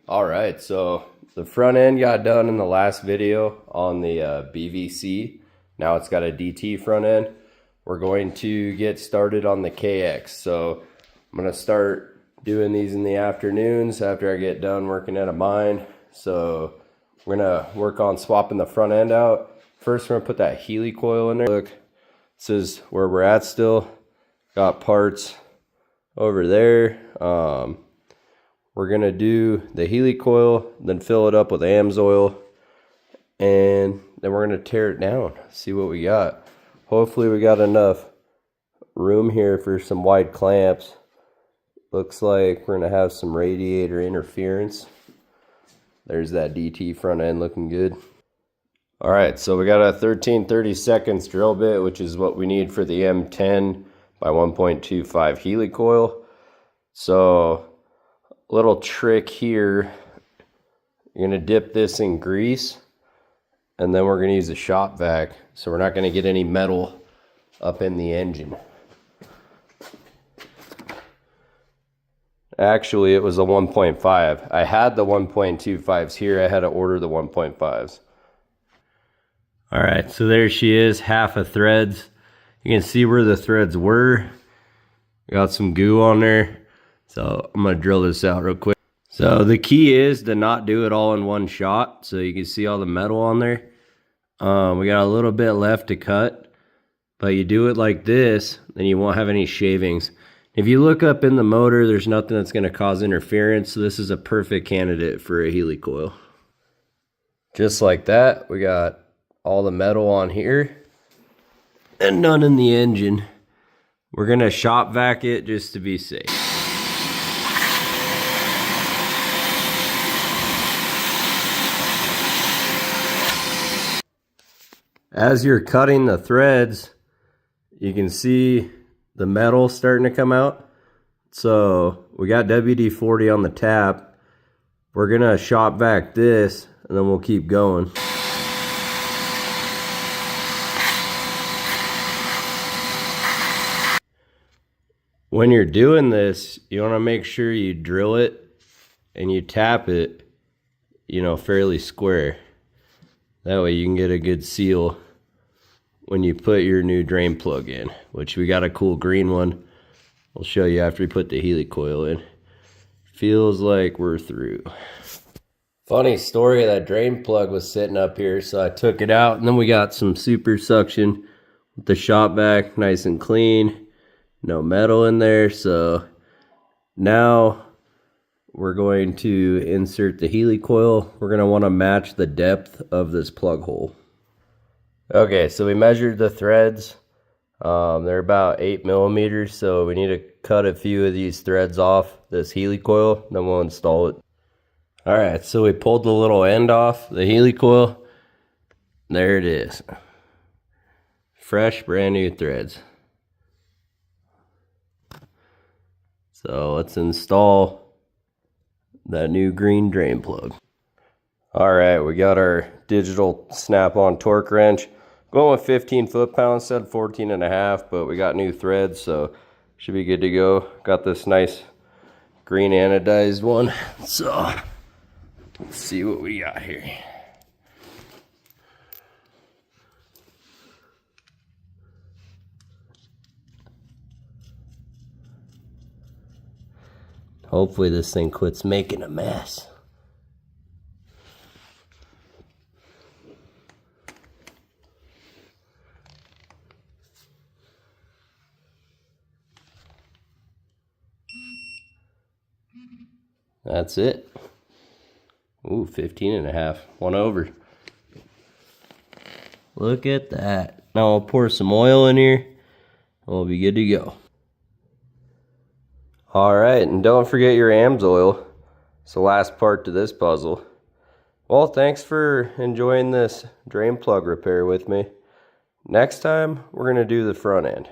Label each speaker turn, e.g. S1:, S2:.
S1: All right, so the front end got done in the last video on the BVC. Now it's got a DT front end. We're going to get started on the KX. So I'm gonna start doing these in the afternoons after I get done working at a mine. So we're gonna work on swapping the front end out. First, we're gonna put that Heli coil in there. Look, this is where we're at still. Got parts over there. We're gonna do the Heli coil, then fill it up with AMSoil, and then we're gonna tear it down, see what we got. Hopefully we got enough room here for some wide clamps. Looks like we're gonna have some radiator interference. There's that DT front end looking good. All right, so we got a 13/32 drill bit, which is what we need for the M10 by 1.25 Heli coil. So little trick here, you're gonna dip this in grease and then we're gonna use a shop vac, so we're not gonna get any metal up in the engine. Actually, it was a 1.5. I had the 1.25s here. I had to order the 1.5s. All right, so there she is, half of threads. You can see where the threads were. Got some goo on there. So I'm gonna drill this out real quick. So the key is to not do it all in one shot. So you can see all the metal on there. We got a little bit left to cut, but you do it like this, then you won't have any shavings. If you look up in the motor, there's nothing that's gonna cause interference. So this is a perfect candidate for a Heli coil. Just like that, we got all the metal on here and none in the engine. We're gonna shop vac it just to be safe. As you're cutting the threads, you can see the metal starting to come out. So we got WD-40 on the tap. We're gonna shop vac this and then we'll keep going. When you're doing this, you wanna make sure you drill it and you tap it, fairly square. That way you can get a good seal when you put your new drain plug in, which we got a cool green one. I'll show you after we put the Heli coil in. Feels like we're through. Funny story, that drain plug was sitting up here, so I took it out, and then we got some super suction with the shop vac, nice and clean. No metal in there, so now we're going to insert the Heli coil. We're gonna wanna match the depth of this plug hole. Okay, so we measured the threads. They're about 8 millimeters, so we need to cut a few of these threads off this Heli coil, then we'll install it. All right, so we pulled the little end off the Heli coil. There it is. Fresh, brand new threads. So let's install that new green drain plug. All right, we got our digital snap-on torque wrench. Going with 15 foot-pounds, said 14.5, but we got new threads, so should be good to go. Got this nice green anodized one. So let's see what we got here. Hopefully this thing quits making a mess. That's it. Ooh, 15.5, one over. Look at that. Now I'll pour some oil in here and we'll be good to go. All right, and don't forget your AMSoil. It's the last part to this puzzle. Well, thanks for enjoying this drain plug repair with me. Next time, we're gonna do the front end.